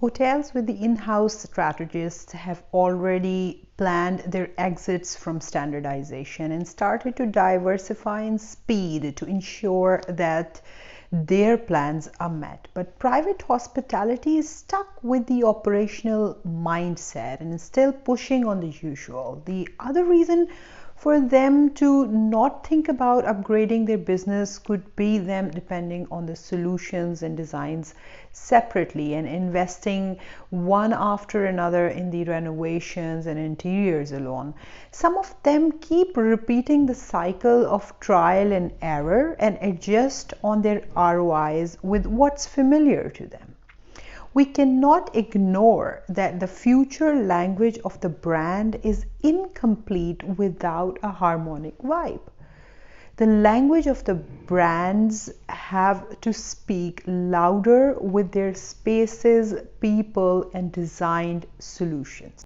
Hotels with the in-house strategists have already planned their exits from standardization and started to diversify in speed to ensure that their plans are met. But private hospitality is stuck with the operational mindset and is still pushing on the usual. The other reason for them to not think about upgrading their business could be them depending on the solutions and designs separately and investing one after another in the renovations and interiors alone. Some of them keep repeating the cycle of trial and error and adjust on their ROIs with what's familiar to them. We cannot ignore that the future language of the brand is incomplete without a harmonic vibe. The language of the brands have to speak louder with their spaces, people, and designed solutions.